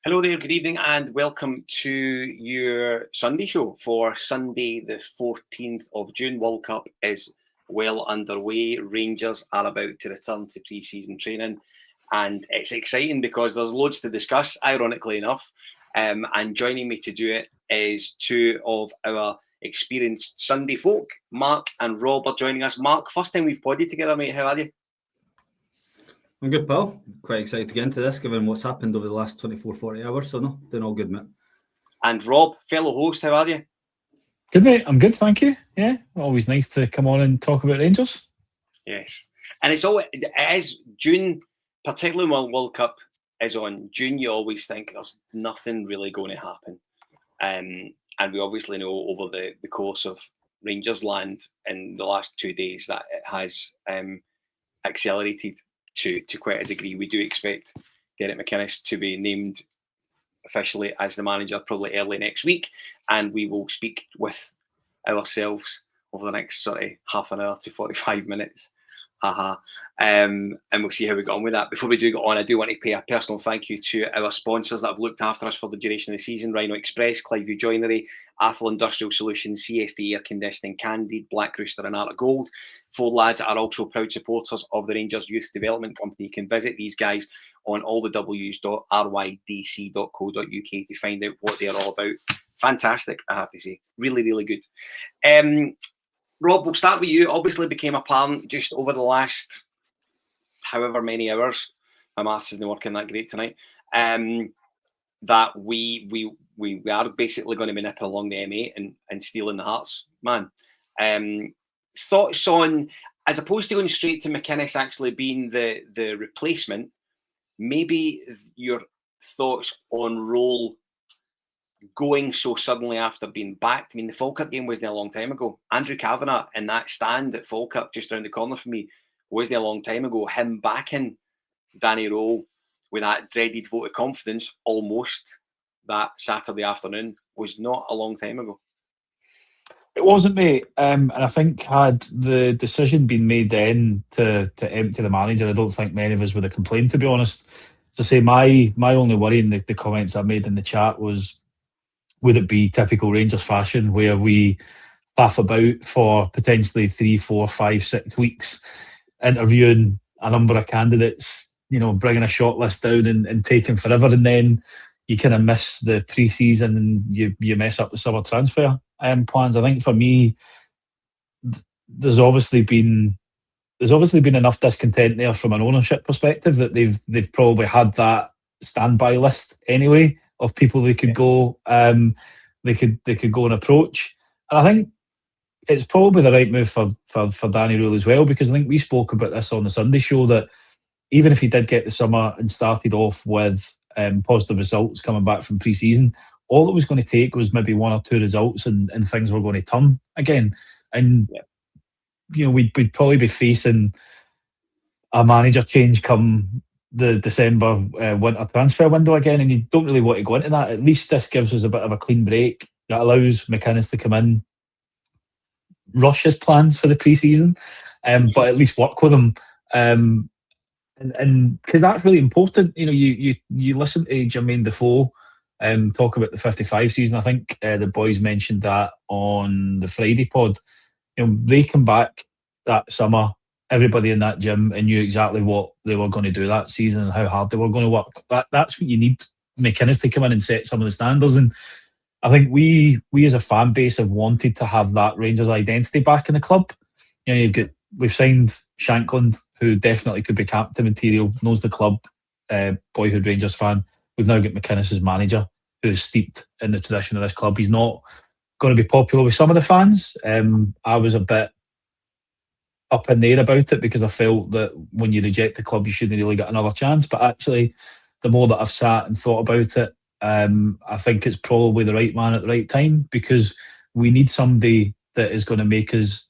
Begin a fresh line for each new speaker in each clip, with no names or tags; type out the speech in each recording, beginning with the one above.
Hello there, good evening, and welcome to your Sunday show for Sunday, the 14th of June. World Cup is well underway. Rangers are about to return to pre-season training, and it's exciting because there's loads to discuss, ironically enough. And joining me to do it is two of our experienced Sunday folk. Mark and Rob are joining us. Mark, first time we've podded together, mate. How are you?
I'm good, pal. Quite excited to get into this, given what's happened over the last 24, 40 hours. So, no, doing all good, mate.
And Rob, fellow host, how are you?
Good, mate. I'm good, thank you. Yeah, always nice to come on and talk about Rangers.
Yes. And it is June, particularly when World Cup is on. June, you always think there's nothing really going to happen. And we obviously know over the course of Rangers land in the last 2 days that it has accelerated to quite a degree. We do expect Derek McInnes to be named officially as the manager probably early next week, and we will speak with ourselves over the next sort of half an hour to 45 minutes. And we'll see how we get on with that. Before we do get on, I do want to pay a personal thank you to our sponsors that have looked after us for the duration of the season: Rhino Express, Cliveview Joinery, Arfield Industrial Solutions, CSD Air Conditioning, Candid, Black Rooster and Art of Gold. Four lads are also proud supporters of the Rangers Youth Development Company. You can visit these guys on allthews.rydc.co.uk to find out what they're all about. Fantastic, I have to say. Really, really good. Rob, we'll start with you. Obviously became apparent just over the last however many hours, my maths isn't working that great tonight, that we are basically going to be nipping along the M8 and stealing the Hearts, man. Thoughts on, as opposed to going straight to McInnes actually being the replacement, maybe your thoughts on Röhl going so suddenly after being backed. I mean, the Falkirk game wasn't a long time ago. Andrew Kavanagh in that stand at Falkirk, just around the corner from me, wasn't a long time ago. Him backing Danny Röhl with that dreaded vote of confidence almost that Saturday afternoon was not a long time ago.
It wasn't, mate. And I think had the decision been made then to empty the manager, I don't think many of us would have complained, to be honest. To say my only worry in the comments I made in the chat was, would it be typical Rangers fashion where we faff about for potentially 3, 4, 5, 6 weeks interviewing a number of candidates, bringing a short list down and taking forever, and then you kind of miss the pre-season and you mess up the summer transfer plans. I think for me, there's obviously been enough discontent there from an ownership perspective that they've probably had that standby list anyway of people they could go they could go and approach. And I think it's probably the right move for Danny Röhl as well, because I think we spoke about this on the Sunday show, that even if he did get the summer and started off with positive results coming back from pre-season, all it was going to take was maybe 1 or 2 results and things were going to turn again. And we'd probably be facing a manager change come the December winter transfer window again, and you don't really want to go into that. At least this gives us a bit of a clean break that allows McInnes to come in, rush his plans for the pre-season, but at least work with him. And because that's really important. You listen to Jermaine Defoe talk about the 55 season. I think the boys mentioned that on the Friday pod. They come back that summer, everybody in that gym, and knew exactly what they were going to do that season and how hard they were going to work. That's what you need McInnes to come in and set some of the standards. And I think we as a fan base have wanted to have that Rangers identity back in the club. We've signed Shankland, who definitely could be captain material, knows the club, boyhood Rangers fan. We've now got McInnes as manager, who is steeped in the tradition of this club. He's not going to be popular with some of the fans. I was a bit up in the air about it because I felt that when you reject the club, you shouldn't really get another chance. But actually, the more that I've sat and thought about it, I think it's probably the right man at the right time, because we need somebody that is going to make us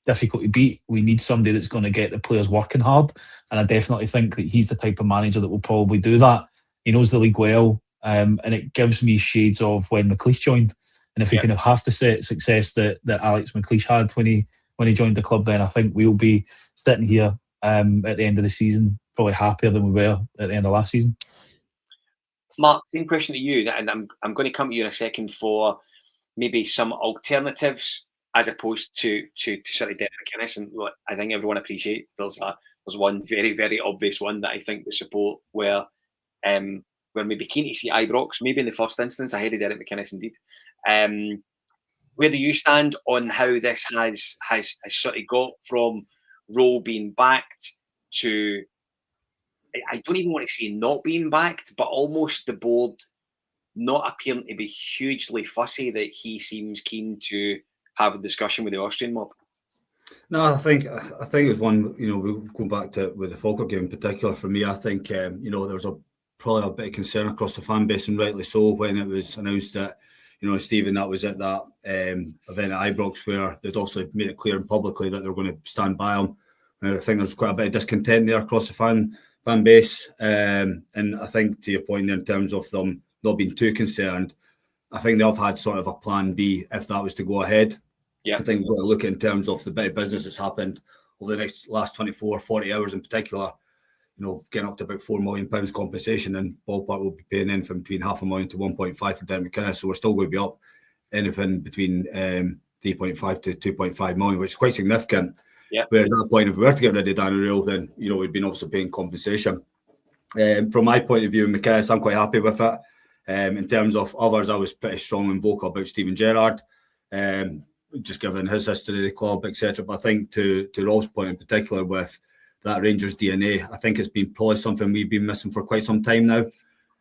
difficult to beat. We need somebody that's going to get the players working hard, and I definitely think that he's the type of manager that will probably do that. He knows the league well, and it gives me shades of when McLeish joined. And if we can have half the success that Alex McLeish had when he joined the club, then I think we'll be sitting here at the end of the season probably happier than we were at the end of last season.
Mark, same question to you, and I'm going to come to you in a second for maybe some alternatives as opposed to sort of Derek McInnes. And look, I think everyone appreciates there's one very, very obvious one that I think the support were maybe keen to see Ibrox, maybe in the first instance, ahead of Derek McInnes indeed. Where do you stand on how this has sort of got from Röhl being backed to, I don't even want to say not being backed, but almost the board not appearing to be hugely fussy that he seems keen to have a discussion with the Austrian mob?
No, I think it was one, we'll go back to with the Falkirk game in particular. For me, I think, there was probably a bit of concern across the fan base, and rightly so, when it was announced that, Stephen, that was at that event at Ibrox where they'd also made it clear and publicly that they were going to stand by him. And I think there's quite a bit of discontent there across the fan base. And I think, to your point there, in terms of them not being too concerned, I think they've had sort of a plan B if that was to go ahead.
Yeah.
I think we've got to look at in terms of the bit of business that's happened over the last 24, 40 hours in particular, getting up to about £4 million compensation, and ballpark will be paying in from between £500,000 to 1.5 for Derek McInnes. So we're still going to be up anything between 3.5 to 2.5 million, which is quite significant.
Yeah.
Whereas at that point, if we were to get rid of Danny Röhl, then, we'd been also paying compensation. From my point of view, McInnes, I'm quite happy with it. In terms of others, I was pretty strong and vocal about Steven Gerrard, just given his history of the club, etc. But I think to Röhl's point in particular, with that Rangers DNA, I think it's been probably something we've been missing for quite some time now.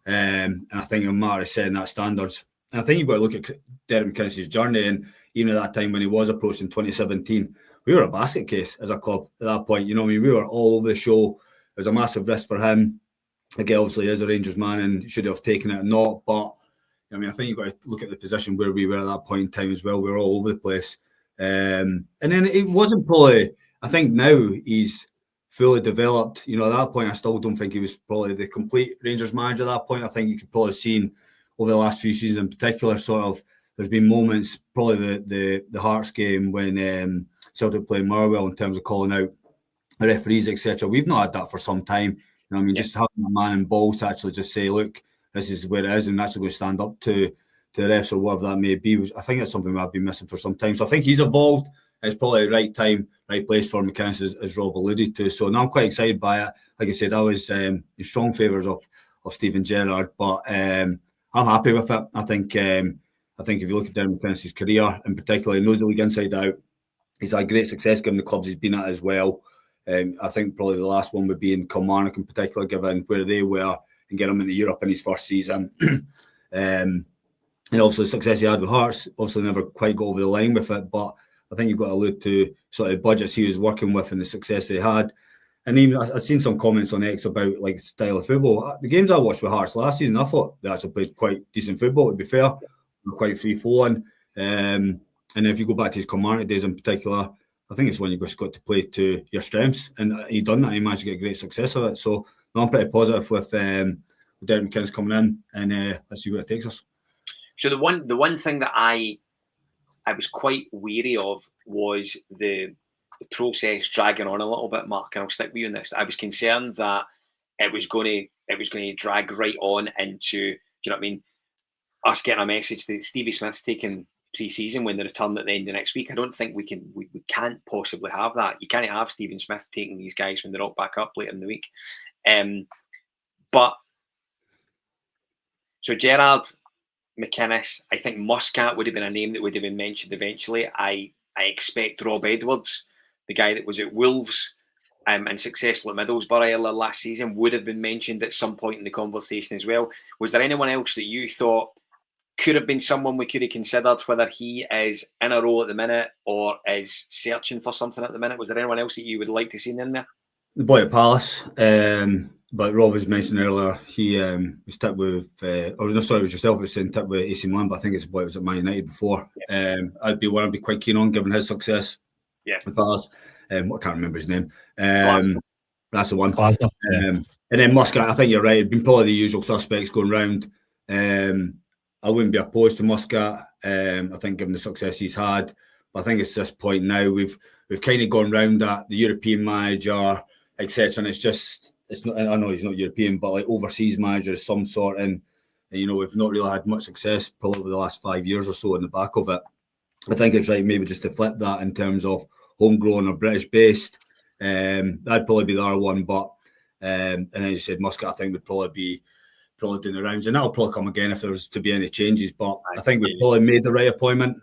And I think a matter of setting that standards. And I think you've got to look at Derek McInnes' journey, and even at that time when he was approached in 2017, we were a basket case as a club at that point. We were all over the show. It was a massive risk for him. Again, obviously, as a Rangers man, and should have taken it or not. But I think you've got to look at the position where we were at that point in time as well. We were all over the place. And then it wasn't probably, I think now he's fully developed. At that point, I still don't think he was probably the complete Rangers manager at that point. I think you could probably have seen over the last few seasons in particular, sort of, there's been moments, probably the Hearts game when Celtic played Motherwell, in terms of calling out the referees, etc. We've not had that for some time. Just having a man in balls to actually just say, look, this is where it is, and actually go stand up to the refs or whatever that may be. I think that's something I've been missing for some time. So I think he's evolved. It's probably the right time, right place for McInnes, as Rob alluded to. So now I'm quite excited by it. Like I said, I was in strong favours of Steven Gerrard, but I'm happy with it. I think if you look at Derek McInnes' career in particular, he knows the league inside out. He's had great success given the clubs he's been at as well. I think probably the last one would be in Kilmarnock in particular, given where they were, and get him into Europe in his first season. And obviously the success he had with Hearts, obviously never quite got over the line with it, but I think you've got to allude to sort of budgets he was working with and the success they had. And even I've seen some comments on X about like style of football. The games I watched with Hearts last season, I thought they actually played quite decent football, to be fair. They were quite free-flowing. And if you go back to his Kilmarnock days in particular, I think it's when you've just got to play to your strengths, and he done that. He managed to get great success of it. So no, I'm pretty positive with Derek McInnes coming in, and let's see where it takes us.
So the one thing that I was quite wary of was the process dragging on a little bit, Mark. And I'll stick with you on this. I was concerned that it was going to drag right on into, do you know what I mean? Us getting a message that Stevie Smith's taking pre-season when they return at the end of next week. I don't think we can't possibly have that. You can't have Stephen Smith taking these guys when they're all back up later in the week. But so Gerrard, McInnes, I think Muscat would have been a name that would have been mentioned eventually. I expect Rob Edwards, the guy that was at Wolves and successful at Middlesbrough last season, would have been mentioned at some point in the conversation as well. Was there anyone else that you thought could have been someone we could have considered, whether he is in a role at the minute or is searching for something at the minute? Was there anyone else that you would like to see in there?
The boy at Palace, but Rob was mentioned earlier, he was tipped with, it was yourself who was saying tipped with AC Milan, but I think it's boy was at Man United before. Yeah. I'd be quite keen on, given his success.
Yeah.
At Palace. I can't remember his name. That's the one.
Yeah.
And then Muscat, I think you're right. It'd been probably the usual suspects going round. I wouldn't be opposed to Muscat. I think given the success he's had, but I think it's this point now we've kind of gone round that the European manager, etc. And it's not. I know he's not European, but like overseas manager of some sort. And You know, we've not really had much success probably over the last 5 years or so in the back of it. I think it's right maybe just to flip that in terms of homegrown or British-based. That'd probably be the other one, but and then you said Muscat, I think would probably be doing the rounds, and that'll probably come again if there was to be any changes. But I think we probably made the right appointment.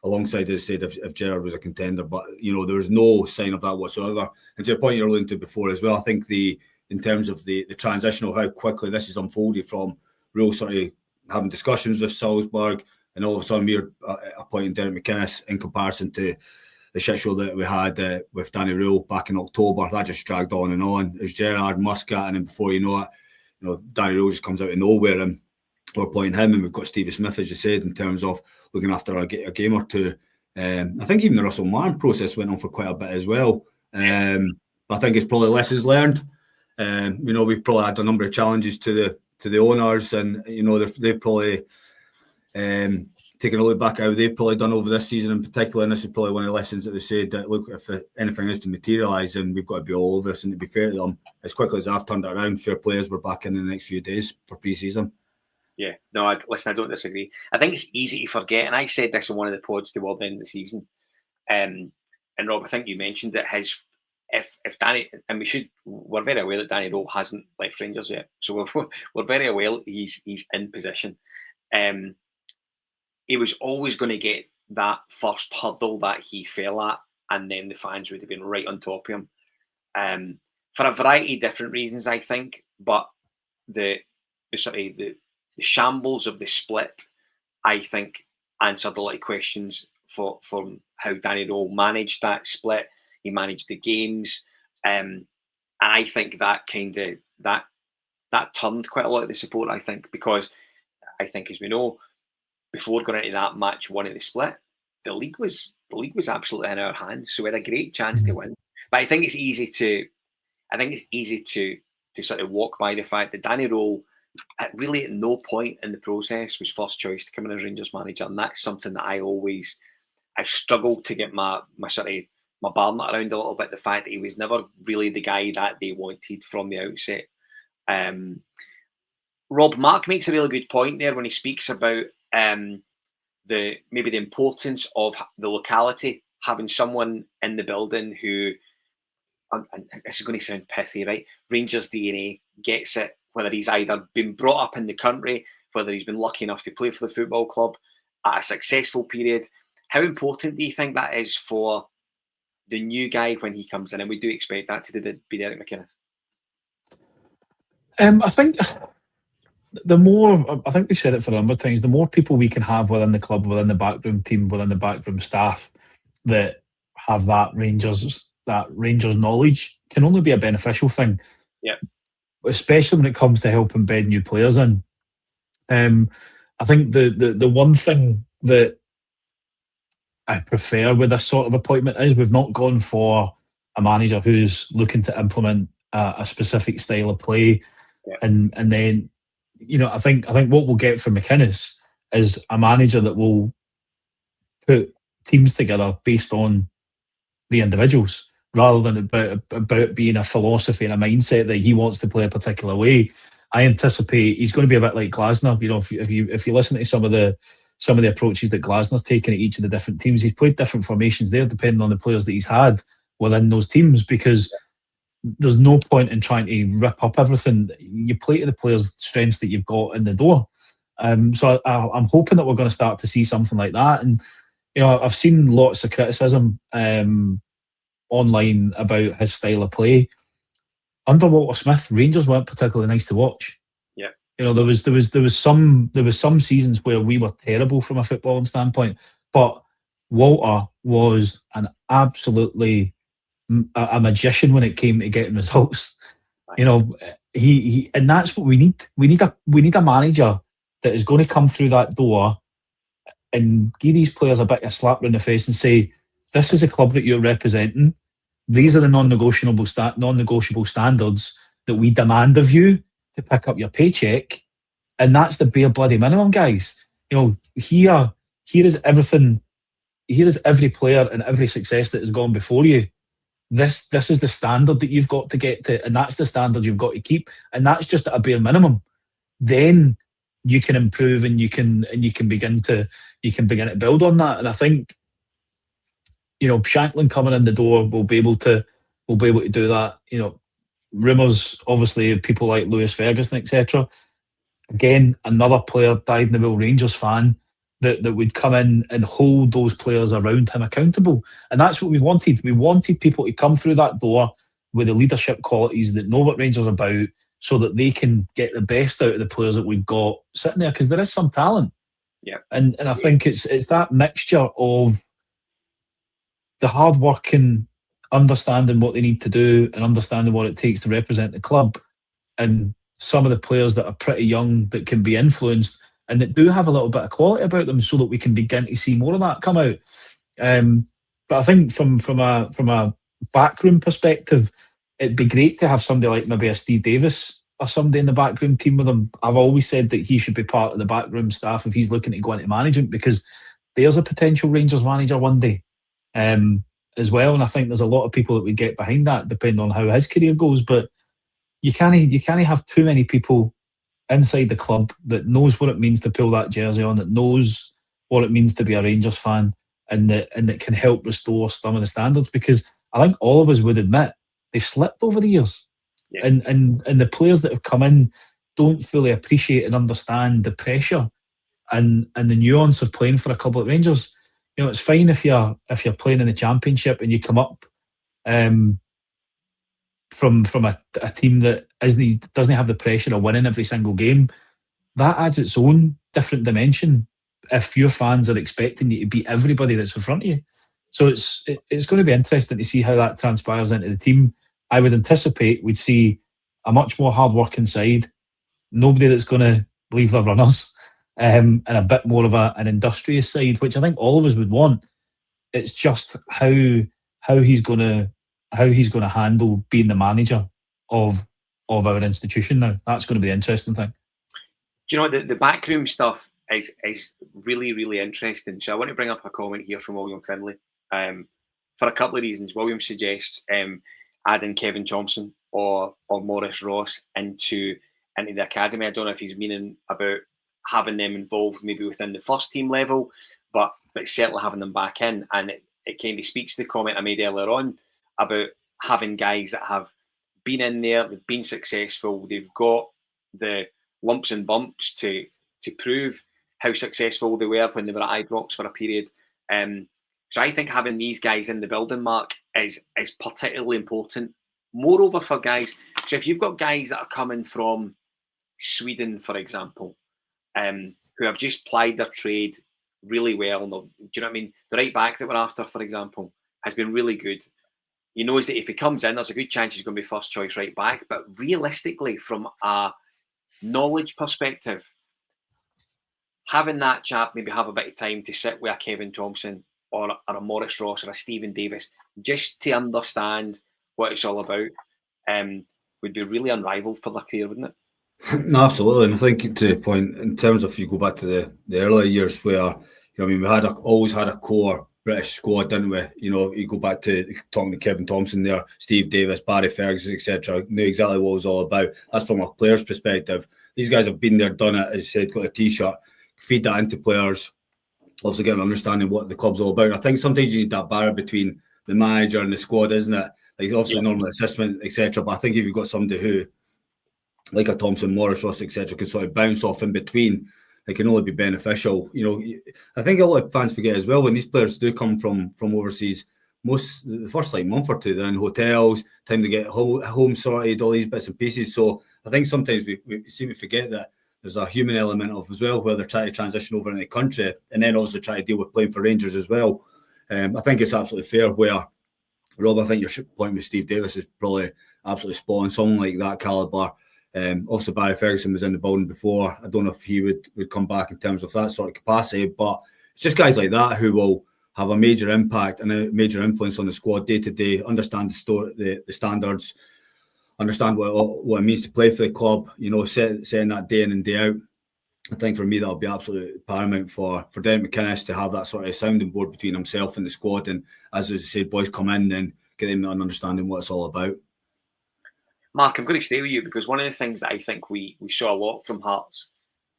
Alongside, as I said, if Gerrard was a contender, but you know there was no sign of that whatsoever. And to the point you're alluding to before as well, I think in terms of the transition of how quickly this has unfolded from Röhl sort of having discussions with Salzburg, and all of a sudden we're appointing Derek McInnes in comparison to the shit show that we had with Danny Röhl back in October. That just dragged on and on. It was Gerrard, Muscat, and then before you know it, you know, Danny Röhl just comes out of nowhere and we're appointing him, and we've got Stevie Smith, as you said, in terms of looking after a game or two. I think even the Russell Martin process went on for quite a bit as well. But I think it's probably lessons learned. You know, we've probably had a number of challenges to the owners, and you know they've probably taken a look back at how they've probably done over this season in particular, and this is probably one of the lessons that they said that look, if anything is to materialise, then we've got to be all over this. And to be fair to them, as quickly as I've turned it around, fair players were back in the next few days for pre-season.
Yeah, no, listen, I don't disagree. I think it's easy to forget, and I said this in one of the pods toward the end of the season. And Rob, I think you mentioned that if Danny, and we're very aware that Danny Röhl hasn't left Rangers yet, so we're very aware he's in position. He was always going to get that first hurdle that he fell at, and then the fans would have been right on top of him, for a variety of different reasons, I think. But the shambles of the split, I think, answered a lot of questions from how Danny Röhl managed that split. He managed the games, and I think that that turned quite a lot of the support. I think because I think, as we know, before going into that match one of the split, the league was absolutely in our hands, so we had a great chance to win. But I think it's easy to sort of walk by the fact that Danny Röhl, at no point in the process, was first choice to come in as Rangers manager, and that's something that I struggled to get my bar nut around a little bit. The fact that he was never really the guy that they wanted from the outset. Rob, Mark makes a really good point there when he speaks about the importance of the locality, having someone in the building who, and this is going to sound pithy, right? Rangers DNA, gets it, whether he's either been brought up in the country, whether he's been lucky enough to play for the football club at a successful period. How important do you think that is for the new guy when he comes in? And we do expect that to be Derek McInnes.
I think the more, I think we said it for a number of times, the more people we can have within the club, within the backroom team, within the backroom staff that have that Rangers knowledge can only be a beneficial thing.
Yeah.
Especially when it comes to helping bed new players in. I think the one thing that I prefer with this sort of appointment is we've not gone for a manager who's looking to implement a specific style of play.
Yeah.
And then, you know, I think what we'll get from McInnes is a manager that will put teams together based on the individuals, rather than about being a philosophy and a mindset that he wants to play a particular way. I anticipate he's going to be a bit like Glasner. You know, if you listen to some of the approaches that Glasner's taken at each of the different teams, he's played different formations there depending on the players that he's had within those teams, because there's no point in trying to rip up everything. You play to the players' strengths that you've got in the door. So I'm hoping that we're going to start to see something like that. And you know, I've seen lots of criticism online about his style of play. Under Walter Smith, Rangers weren't particularly nice to watch.
Yeah,
you know, there was some seasons where we were terrible from a footballing standpoint, but Walter was an absolutely a magician when it came to getting results. You know, he and that's what we need. We need a manager that is going to come through that door and give these players a bit of a slap in the face and say, "This is a club that you're representing. These are the non-negotiable standards that we demand of you to pick up your paycheck, and that's the bare bloody minimum, guys. You know, here is everything. Here is every player and every success that has gone before you. This is the standard that you've got to get to, and that's the standard you've got to keep, and that's just at a bare minimum. Then you can improve and you can begin to build on that. And I think, you know, Shanklin coming in the door will be able to do that. You know, rumours obviously of people like Lewis Ferguson, etc. Again, another player, dyed in the wool Rangers fan, that would come in and hold those players around him accountable. And that's what we wanted. We wanted people to come through that door with the leadership qualities that know what Rangers are about, so that they can get the best out of the players that we've got sitting there, because there is some talent.
Yeah.
And I think it's that mixture of the hard work and understanding what they need to do and understanding what it takes to represent the club, and some of the players that are pretty young that can be influenced and that do have a little bit of quality about them, so that we can begin to see more of that come out. But I think from a backroom perspective, it'd be great to have somebody like maybe a Steve Davis or somebody in the backroom team with him. I've always said that he should be part of the backroom staff if he's looking to go into management, because there's a potential Rangers manager one day as well. And I think there's a lot of people that would get behind that, depending on how his career goes. But you can't have too many people inside the club that knows what it means to pull that jersey on, that knows what it means to be a Rangers fan, and that can help restore some of the standards. Because I think all of us would admit they've slipped over the years. Yeah. And the players that have come in don't fully appreciate and understand the pressure and the nuance of playing for a club like Rangers. You know, it's fine if you're playing in the Championship and you come up from a team that doesn't have the pressure of winning every single game. That adds its own different dimension if your fans are expecting you to beat everybody that's in front of you. So it's going to be interesting to see how that transpires into the team. I would anticipate we'd see a much more hard-working side, nobody that's going to leave their runners, and a bit more of an industrious side, which I think all of us would want. It's just how he's going to handle being the manager of our institution now. That's going to be the interesting thing.
Do you know what, the backroom stuff is really, really interesting. So I want to bring up a comment here from William Finlay for a couple of reasons. William suggests adding Kevin Thompson or Maurice Ross into the academy. I don't know if he's meaning about having them involved maybe within the first team level, but certainly having them back in. And it kind of speaks to the comment I made earlier on about having guys that have been in there, they've been successful, they've got the lumps and bumps to prove how successful they were when they were at Ibrox for a period. So I think having these guys in the building, Mark, is particularly important. Moreover, for guys, so if you've got guys that are coming from Sweden, for example, who have just plied their trade really well, do you know what I mean? The right back that we're after, for example, has been really good. He knows that if he comes in, there's a good chance he's going to be first choice right back. But realistically, from a knowledge perspective, having that chap maybe have a bit of time to sit with a Kevin Thompson or a Maurice Ross or a Stephen Davis, just to understand what it's all about, would be really unrivaled for their career, wouldn't it?
No, absolutely. And I think to the point, in terms of, if you go back to the earlier years where, you know, I mean, we always had a core British squad, didn't we? You know, you go back to talking to Kevin Thompson there, Steve Davis, Barry Ferguson, etc. Knew exactly what it was all about. That's from a player's perspective. These guys have been there, done it, as I said, got a T-shirt, feed that into players, also get an understanding what the club's all about. I think sometimes you need that barrier between the manager and the squad, isn't it? Like, obviously normal assessment, etc. But I think if you've got somebody who, like a Thompson, Maurice Ross, etc., can sort of bounce off in between, it can only be beneficial. You know, I think a lot of fans forget as well, when these players do come from overseas, the first like month or two, they're in hotels, time to get home sorted, all these bits and pieces. So I think sometimes we seem to forget that there's a human element of as well, where they're trying to transition over in the country and then also try to deal with playing for Rangers as well. I think it's absolutely fair where, Rob, I think your point with Steve Davis is probably absolutely spot on. Someone like that calibre. Obviously Barry Ferguson was in the building before. I don't know if he would come back in terms of that sort of capacity, but it's just guys like that who will have a major impact and a major influence on the squad day to day, understand the standards, understand what it means to play for the club, you know, setting that day in and day out. I think for me that'll be absolutely paramount for Derek McInnes to have that sort of sounding board between himself and the squad, and as I said, boys come in and get them an understanding what it's all about.
Mark, I'm going to stay with you because one of the things that I think we saw a lot from Hearts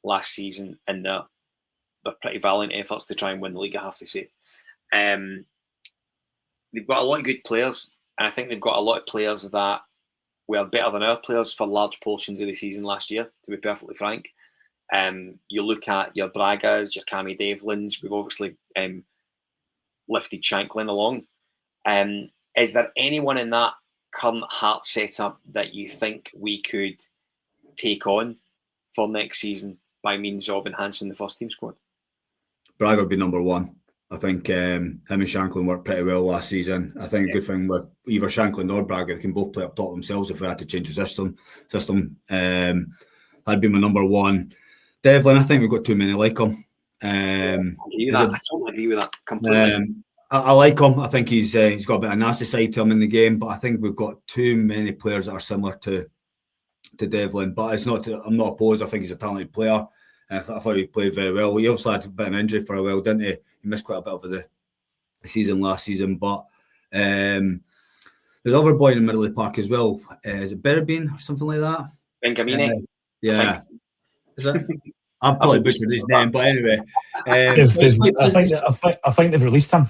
last season in their pretty valiant efforts to try and win the league, I have to say. They've got a lot of good players, and I think they've got a lot of players that were better than our players for large portions of the season last year, to be perfectly frank. You look at your Bragas, your Cammy Devlins, we've obviously lifted Shanklin along. Is there anyone in that current Heart setup that you think we could take on for next season by means of enhancing the first team squad?
Braga would be number one. I think him and Shanklin worked pretty well last season. I think a good thing with either Shanklin or Braga, they can both play up top themselves if we had to change the system. That'd be my number one. Devlin, I think we've got too many like him.
I totally agree with that completely.
I like him. I think he's got a bit of nasty side to him in the game, but I think we've got too many players that are similar to Devlin. But it's not. I'm not opposed. I think he's a talented player. I thought he played very well. He also had a bit of an injury for a while, didn't he? He missed quite a bit of the season last season. But there's another boy in the middle of the park as well. Is it Berabin or something like that?
Bengamini.
Yeah. Is it? I've probably butchered his name, but anyway.
I think they've released him.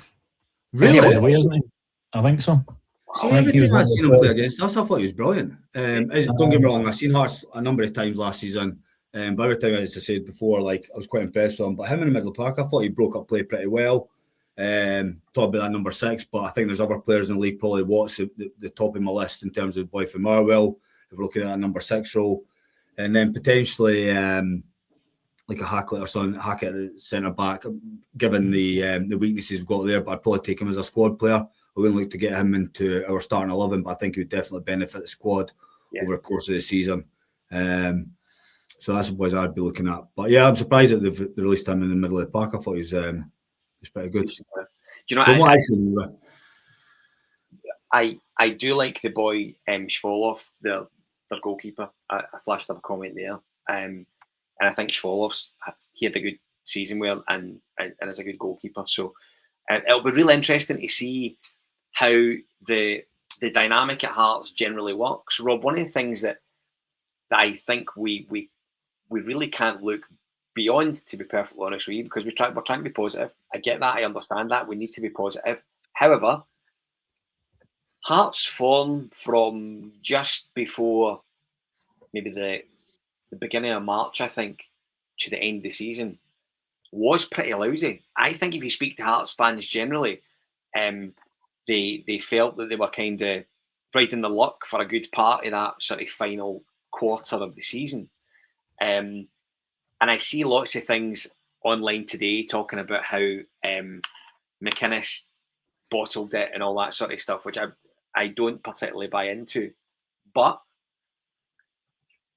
Really?
He's away, isn't he? I think so.
See, every time I've seen him play against us, I thought he was brilliant. Don't get me wrong, I've seen Hearts a number of times last season. But every time, as I said before, I was quite impressed with him. But him in the middle of the park, I thought he broke up play pretty well. Talk about that number 6, but I think there's other players in the league, probably Watts the top of my list in terms of the boy from Marwell, if we're looking at that number 6 role. And then potentially like a Hackett or something, Hackett at centre back, given the weaknesses we've got there, but I'd probably take him as a squad player. I wouldn't like to get him into our starting 11, but I think he would definitely benefit the squad over the course of the season. So that's the boys I'd be looking at. But yeah, I'm surprised that they've released him in the middle of the park. I thought he was pretty good.
Do you know I do like the boy Shvolov, their goalkeeper. I flashed up a comment there. And I think Shvolov's he had a good season with him and is a good goalkeeper. So it'll be really interesting to see how the dynamic at Hearts generally works. Rob, one of the things that I think we really can't look beyond, to be perfectly honest with you, because we're trying to be positive. I get that, I understand that. We need to be positive. However, Hearts' form from just before maybe the beginning of March, I think, to the end of the season was pretty lousy. I think if you speak to Hearts fans generally, they felt that they were kind of riding the luck for a good part of that sort of final quarter of the season. And I see lots of things online today talking about how McInnes bottled it and all that sort of stuff, which I don't particularly buy into. But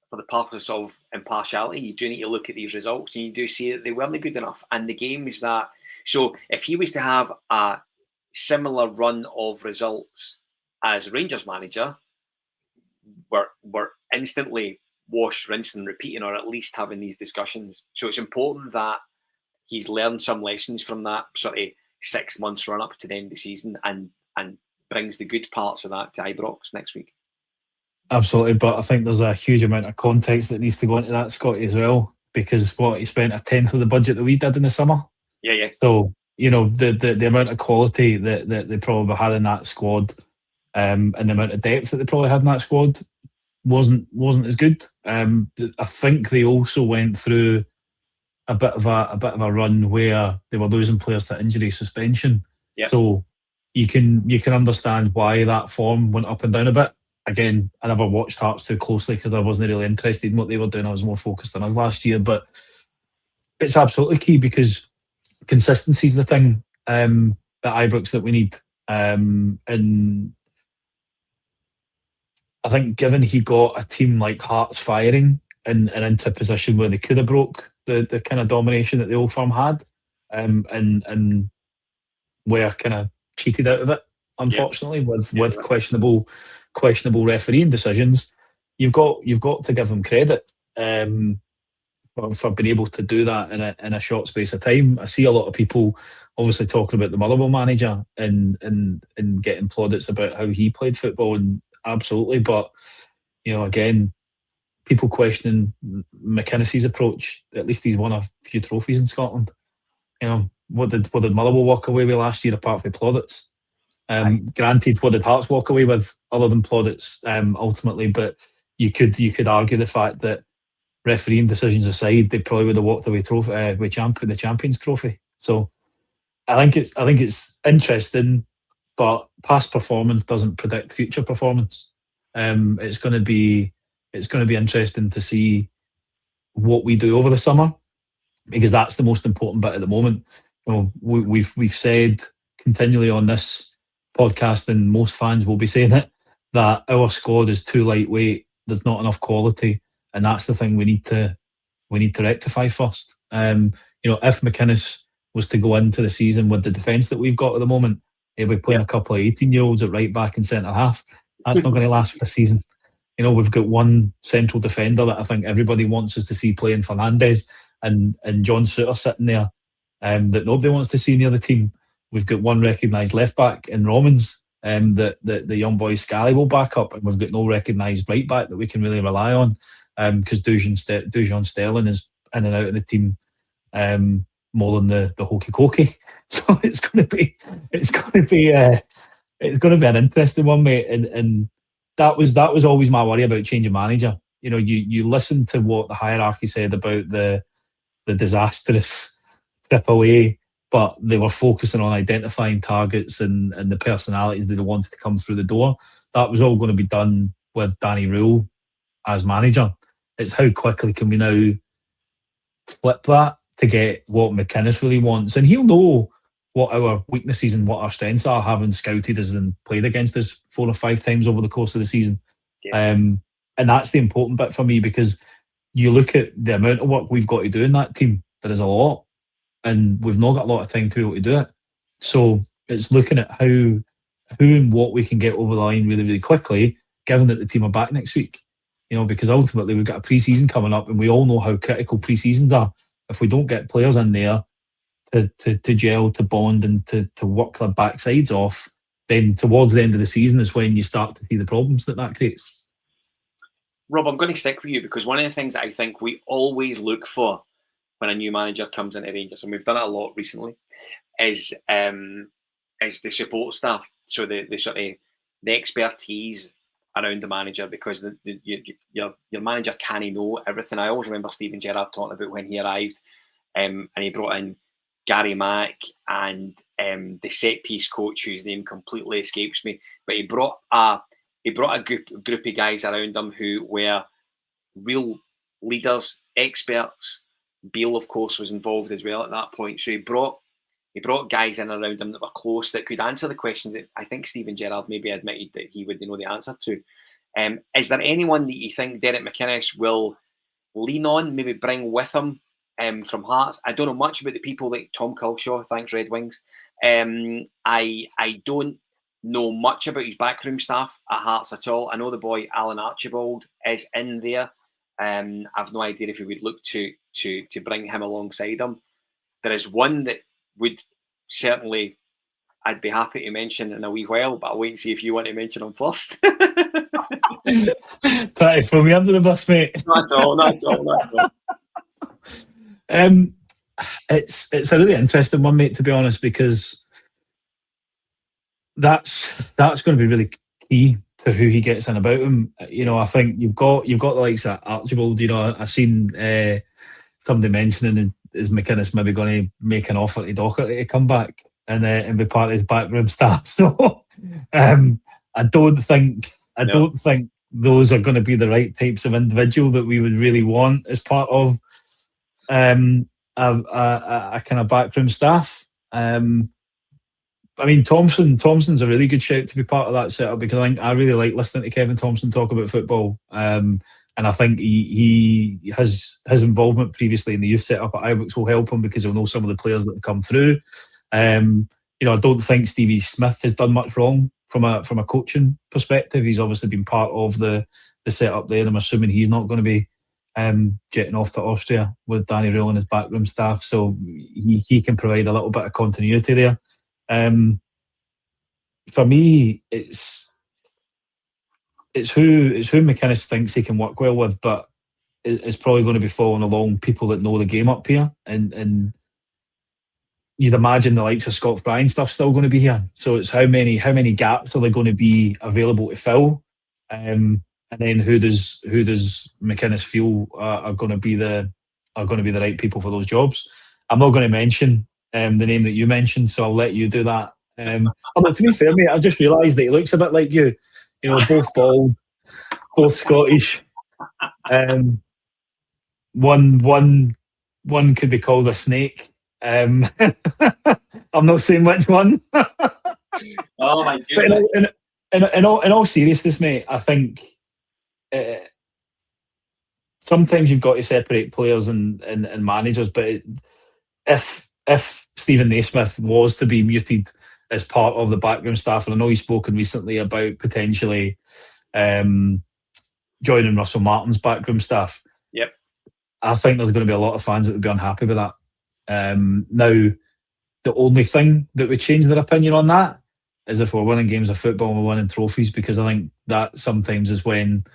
for the purpose of impartiality, you do need to look at these results and you do see that they weren't good enough. And the games that... So if he was to have a similar run of results as Rangers manager, we're instantly wash, rinse and repeating, or at least having these discussions. So it's important that he's learned some lessons from that sort of 6 months run up to the end of the season and brings the good parts of that to Ibrox next week.
Absolutely, but I think there's a huge amount of context that needs to go into that, Scotty, as well, because he spent 1/10 of the budget that we did in the summer.
Yeah.
So, the amount of quality that they probably had in that squad, and the amount of depth that they probably had in that squad wasn't as good. I think they also went through a bit of a run where they were losing players to injury, suspension.
Yep.
So you can understand why that form went up and down a bit. Again, I never watched Hearts too closely because I wasn't really interested in what they were doing. I was more focused on us last year, but it's absolutely key because consistency is the thing at Ibrox that we need. And I think given he got a team like Hearts firing and into a position where they could have broke the kind of domination that the old firm had, and were kind of cheated out of it, unfortunately, with questionable refereeing decisions, you've got to give them credit for being able to do that in a short space of time. I see a lot of people obviously talking about the Motherwell manager and getting plaudits about how he played football, and absolutely, but again, people questioning McInnes' approach. At least he's won a few trophies in Scotland. You know, what did Motherwell walk away with last year apart from plaudits? Granted, what did Hearts walk away with other than plaudits ultimately? But you could argue the fact that, refereeing decisions aside, they probably would have walked away with the Champions Trophy. So I think it's interesting, but past performance doesn't predict future performance. It's going to be interesting to see what we do over the summer, because that's the most important bit at the moment. You know, we've said continually on this podcast, and most fans will be saying it, that our squad is too lightweight. There's not enough quality, and that's the thing we need to rectify first. You know, if McInnes was to go into the season with the defence that we've got at the moment, if we're playing a couple of 18-year-olds at right back and centre half, that's not going to last for a season. You know, we've got one central defender that I think everybody wants us to see playing, Fernandes, and John Souttar sitting there, that nobody wants to see near the team. We've got one recognised left back in Romans, that the young boy Scally will back up, and we've got no recognised right back that we can really rely on, because Dujon Sterling is in and out of the team more than the hokey cokey. So it's going to be an interesting one, mate. And that was always my worry about changing manager. You know, you listen to what the hierarchy said about the disastrous trip away, but they were focusing on identifying targets and the personalities that they wanted to come through the door. That was all going to be done with Danny Röhl as manager. It's how quickly can we now flip that to get what McInnes really wants, and he'll know what our weaknesses and what our strengths are, having scouted us and played against us 4 or 5 times over the course of the season. Yeah. And that's the important bit for me, because you look at the amount of work we've got to do in that team. There is a lot, and we've not got a lot of time to be able to do it. So it's looking at who and what we can get over the line really, really quickly, given that the team are back next week. You know, because ultimately we've got a pre-season coming up, and we all know how critical pre-seasons are. If we don't get players in there to gel, to bond, and to work their backsides off, then towards the end of the season is when you start to see the problems that creates.
Rob, I'm going to stick with you, because one of the things that I think we always look for when a new manager comes into Rangers, and we've done it a lot recently, is the support staff. So the sort of the expertise around the manager, because your manager can't know everything. I always remember Steven Gerrard talking about when he arrived, and he brought in Gary Mack and the set piece coach, whose name completely escapes me, but he brought a group of guys around him who were real leaders, experts. Beale, of course, was involved as well at that point. So he brought guys in around him that were close, that could answer the questions that I think Steven Gerrard maybe admitted that he would know the answer to. Is there anyone that you think Derek McInnes will lean on, maybe bring with him from Hearts? I don't know much about the people like Tom Culshaw, thanks Red Wings. I don't know much about his backroom staff at Hearts at all. I know the boy Alan Archibald is in there. I've no idea if he would look to bring him alongside him. There is one that would certainly I'd be happy to mention in a wee while, but I'll wait and see if you want to mention him first.
Try to throw me under the bus, mate.
Not at all.
It's a really interesting one, mate, to be honest, because that's going to be really key to who he gets in about him. You know, I think you've got the likes of Archibald. You know, I seen somebody mentioning, is McInnes maybe going to make an offer to Docherty to come back and be part of his backroom staff? So I don't think those are going to be the right types of individual that we would really want as part of a kind of backroom staff. I mean, Thompson's a really good shout to be part of that setup, because I really like listening to Kevin Thompson talk about football. And I think he has his involvement previously in the youth setup at Ibrox will help him, because he'll know some of the players that have come through. You know, I don't think Stevie Smith has done much wrong from a coaching perspective. He's obviously been part of the setup there, and I'm assuming he's not going to be jetting off to Austria with Danny Röhl and his backroom staff, so he can provide a little bit of continuity there. For me, it's who McInnes thinks he can work well with, but is probably going to be following along people that know the game up here, and you'd imagine the likes of Scott Fry and stuff still going to be here. So it's how many gaps are there going to be available to fill, and then who does McInnes feel are going to be the right people for those jobs. I'm not going to mention the name that you mentioned, so I'll let you do that. Although to be fair, mate, I've just realised that he looks a bit like you. You know, both bald, both Scottish. One could be called a snake. I'm not saying which one.
Oh my goodness!
But in all seriousness, mate, I think sometimes you've got to separate players and managers. But if Stephen Naismith was to be muted as part of the backroom staff, and I know he's spoken recently about potentially joining Russell Martin's backroom staff.
Yep.
I think there's going to be a lot of fans that would be unhappy with that. Now, the only thing that would change their opinion on that is if we're winning games of football and we're winning trophies, because I think that sometimes is when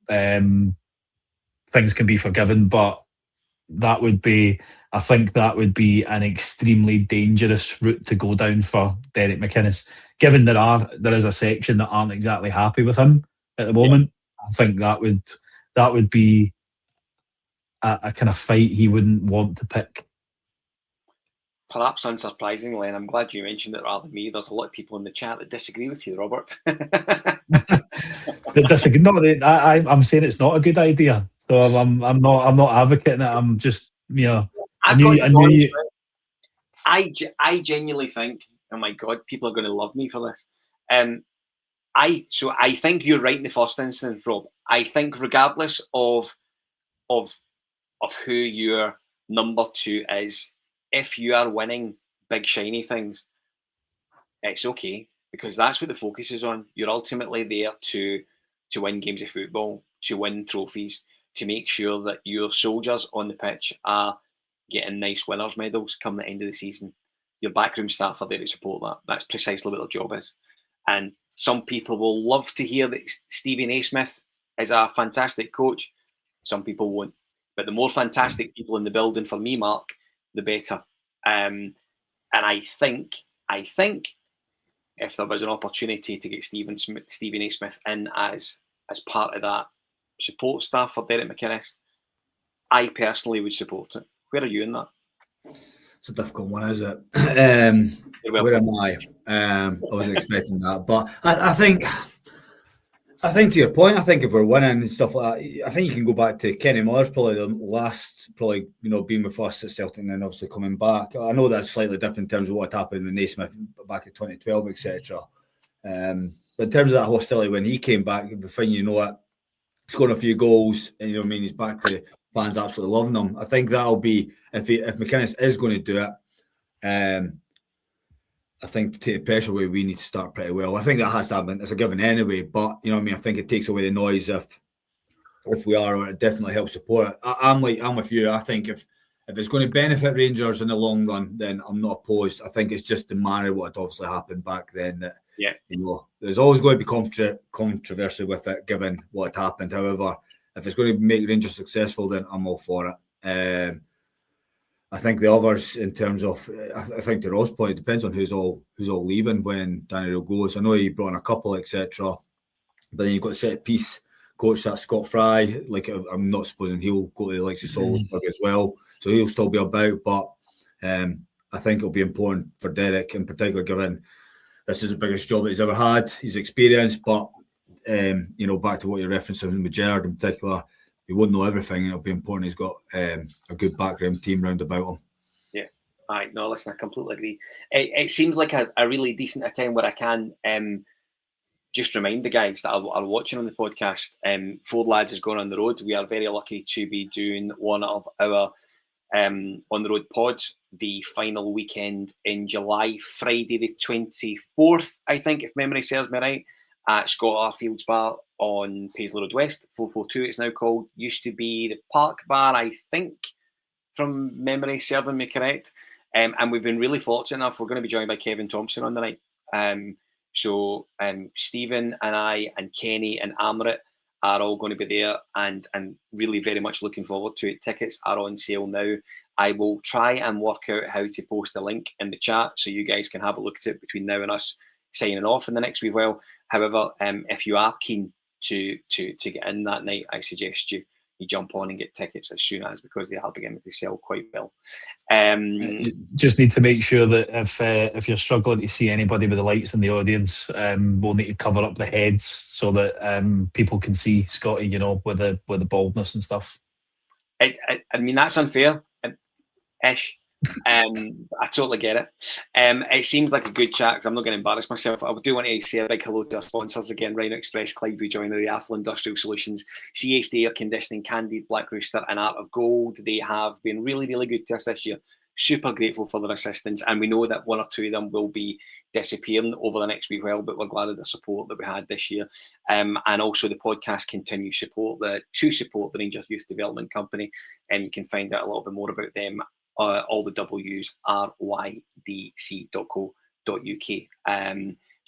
things can be forgiven. But I think that would be an extremely dangerous route to go down for Derek McInnes, given there is a section that aren't exactly happy with him at the moment. Yeah. I think that would be a kind of fight he wouldn't want to pick.
Perhaps unsurprisingly, and I'm glad you mentioned it rather than me, there's a lot of people in the chat that disagree with you, Robert.
Disagree? No, I'm saying it's not a good idea. So I'm not advocating it. I'm just, you know,
I genuinely think, oh my God, people are going to love me for this. I think you're right in the first instance, Rob. I think regardless of who your number two is, if you are winning big shiny things, it's okay, because that's what the focus is on. You're ultimately there to win games of football, to win trophies, to make sure that your soldiers on the pitch are getting nice winners' medals come the end of the season. Your backroom staff are there to support that. That's precisely what their job is. And some people will love to hear that Stevie Naismith is a fantastic coach. Some people won't. But the more fantastic people in the building, for me, Mark, the better. And I think if there was an opportunity to get Stevie Naismith in as part of that support staff for Derek McInnes, I personally would support it. Where are you in that?
It's a difficult one, is it? Where am I? I wasn't expecting that, but I think to your point, I think if we're winning and stuff like that, I think you can go back to Kenny Miller's probably the last, being with us at Celtic and then obviously coming back. I know that's slightly different in terms of what happened with Naismith back in 2012, etc. But in terms of that hostility when he came back, the thing, scoring a few goals, and he's back to fans absolutely loving him. I think that'll be, if McInnes is going to do it, I think to take the pressure away, we need to start pretty well. I think that has to happen. It's a given anyway, but I think it takes away the noise if we are, or it definitely helps support it. I'm with you. I think if it's going to benefit Rangers in the long run, then I'm not opposed. I think it's just the manner what had obviously happened back then that there's always going to be controversy with it, given what had happened. However, if it's going to make Rangers successful, then I'm all for it. I think the others, in terms of, I think to Ross' point, it depends on who's all leaving when Danny Röhl goes. I know he brought in a couple, etc. But then you've got a set piece coach, that's Scott Fry. I'm not supposing he'll go to the likes of Salzburg as well, so he'll still be about. But I think it'll be important for Derek, in particular, given this is the biggest job that he's ever had. He's experienced, but back to what you're referencing with Gerrard in particular. He won't know everything, and it'll be important he's got a good background team round about him. Yeah.
All right. No, listen, I completely agree. It seems like a really decent time where I can just remind the guys that are watching on the podcast, Four Lads has gone on the road. We are very lucky to be doing one of our on-the-road pods the final weekend in July, Friday the 24th, I think, if memory serves me right, at Scott Arfield's bar on Paisley Road West, 442 it's now called. Used to be the Park Bar, I think, from memory serving me correct. And we've been really fortunate enough, we're going to be joined by Kevin Thompson on the night. So Stephen and I and Kenny and Amrit are all going to be there, and really very much looking forward to it. Tickets are on sale now. I will try and work out how to post the link in the chat so you guys can have a look at it between now and us signing off in the next wee while. However, if you are keen to get in that night, I suggest you jump on and get tickets as soon as, because they are beginning to sell quite well.
Just need to make sure that if you're struggling to see anybody with the lights in the audience, we'll need to cover up the heads so that people can see Scotty, you know, with the baldness and stuff.
I mean, that's unfair, ish. I totally get it. It seems like a good chat, because I'm not going to embarrass myself. I do want to say a big hello to our sponsors again: Rhino Express, Clydeview Joinery, Athol Industrial Solutions, CSD Air Conditioning, Candid, Black Rooster, and Art of Gold. They have been really, really good to us this year. Super grateful for their assistance, and we know that one or two of them will be disappearing over the next wee while, but we're glad of the support that we had this year. And also the podcast continues to support the Rangers Youth Development Company, and you can find out a little bit more about them. All the W's, rydc.co.uk. If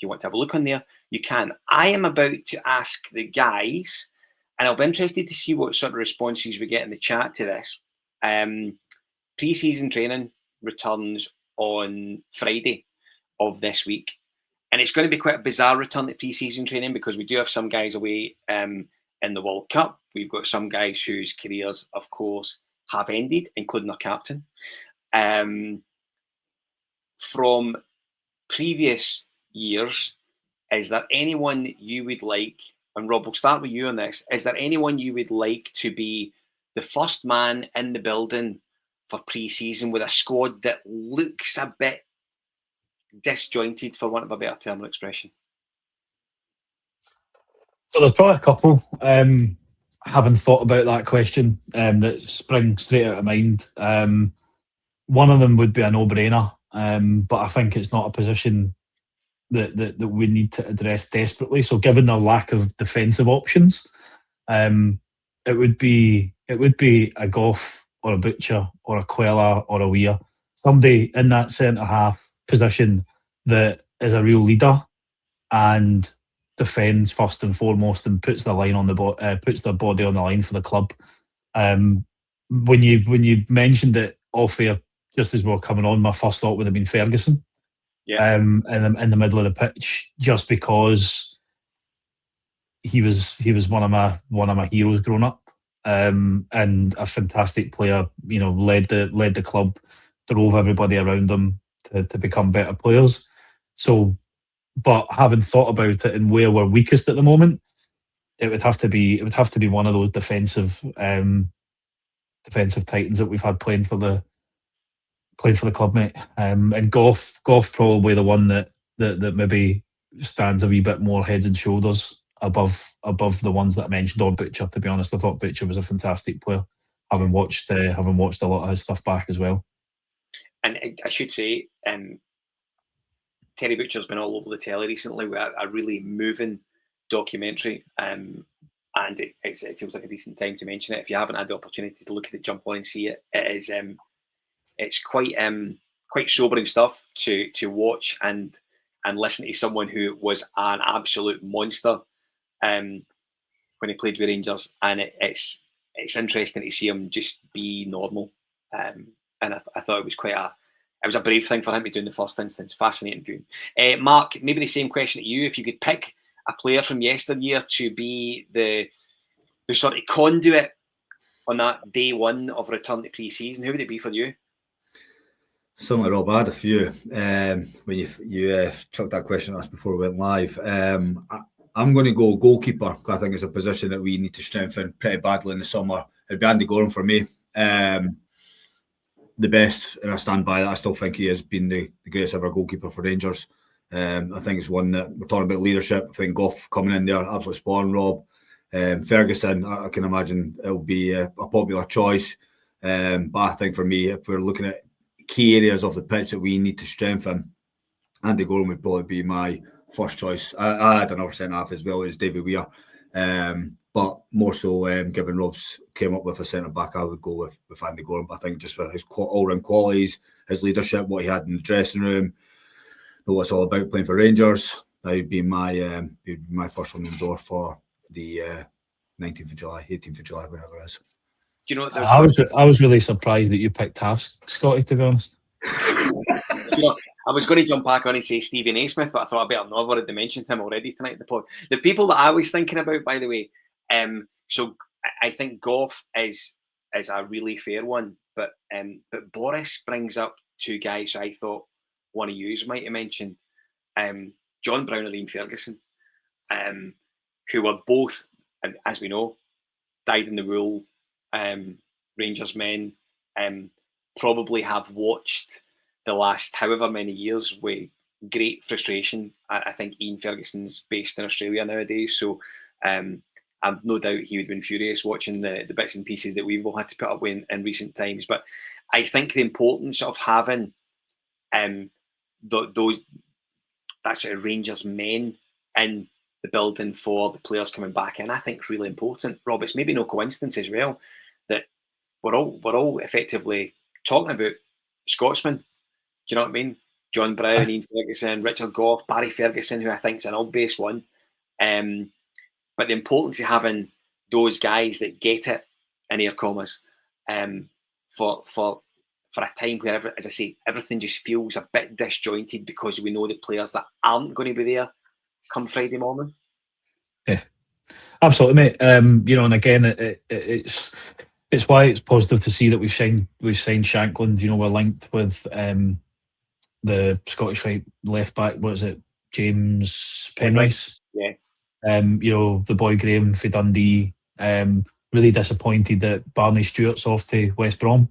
you want to have a look on there, you can. I am about to ask the guys, and I'll be interested to see what sort of responses we get in the chat to this. Pre-season training returns on Friday of this week, and it's going to be quite a bizarre return to pre-season training, because we do have some guys away in the World Cup. We've got some guys whose careers, of course, have ended, including our captain. From previous years, is there anyone you would like, and Rob, we'll start with you on this, is there anyone you would like to be the first man in the building for pre-season with a squad that looks a bit disjointed, for want of a better term or expression?
So there's probably a couple. Having thought about that question, that spring straight out of mind. One of them would be a no-brainer, but I think it's not a position that we need to address desperately. So, given the lack of defensive options, it would be a Goff or a Butcher or a Quella or a Weir, somebody in that centre half position that is a real leader and defends first and foremost, and puts the line on puts their body on the line for the club. When you mentioned it off air just as we were coming on, my first thought would have been Ferguson.
Yeah.
In the middle of the pitch, just because he was one of my heroes growing up, and a fantastic player. You know, led the club, drove everybody around him to become better players. So, but having thought about it and where we're weakest at the moment, it would have to be one of those defensive titans that we've had playing for the club, mate. And Goff probably the one that maybe stands a wee bit more heads and shoulders above the ones that I mentioned. Or Butcher, to be honest, I thought Butcher was a fantastic player. Having watched a lot of his stuff back as well. And
I should say, Terry Butcher's been all over the telly recently with a really moving documentary, and it feels like a decent time to mention it. If you haven't had the opportunity to look at it, jump on and see it. It is it's quite sobering stuff to watch and listen to someone who was an absolute monster when he played with Rangers, and it's interesting to see him just be normal. And I thought it was it was a brave thing for him to do in the first instance. Fascinating viewing. Mark, maybe the same question to you. If you could pick a player from yesteryear to be the sort of conduit on that day one of return to pre-season, who would it be for you?
Similar, Rob, I had a few. When you chucked that question at us before we went live, I'm going to go goalkeeper. I think it's a position that we need to strengthen pretty badly in the summer. It'd be Andy Gorham for me. The best, and I stand by that. I still think he has been the greatest ever goalkeeper for Rangers. I think it's one that we're talking about leadership. I think Goff coming in there, absolutely spot on, Rob. Ferguson, I can imagine it'll be a popular choice. But I think for me, if we're looking at key areas of the pitch that we need to strengthen, Andy Gorham would probably be my first choice. I had another centre half as well as David Weir. But more so, given Rob's came up with a centre back, I would go with Andy Gorham. I think just for his all-round qualities, his leadership, what he had in the dressing room, what it's all about playing for Rangers, that would be my first one in the door for the 19th of July, 18th of July, whatever it is.
Do you know what
I was really surprised that you picked half, Scotty, to be honest.
I was going to jump back on and say Stephen A. Smith, but I thought I better not. I've already mentioned him already tonight in the pod. The people that I was thinking about, by the way, so I think Goff is a really fair one, but Boris brings up two guys I thought one of you might have mentioned, John Brown and Ian Ferguson, who were both, as we know, dyed in the wool Rangers men, probably have watched the last however many years with great frustration. I think Ian Ferguson's based in Australia nowadays, so I've no doubt he would have been furious watching the bits and pieces that we've all had to put up with in recent times. But I think the importance of having those that sort of Rangers men in the building for the players coming back in, I think is really important. Rob, it's maybe no coincidence as well that we're all effectively talking about Scotsmen. Do you know what I mean? John Brown, Ian Ferguson, Richard Goff, Barry Ferguson, who I think is an obvious one. But the importance of having those guys that get it, in air commas, for a time where, as I say, everything just feels a bit disjointed because we know the players that aren't going to be there come Friday morning.
Yeah, absolutely, mate. And again, it's why it's positive to see that we've signed Shankland. We're linked with the Scottish left back. What is it, James Penrice?
Yeah.
The boy Graham for Dundee. Really disappointed that Barney Stewart's off to West Brom.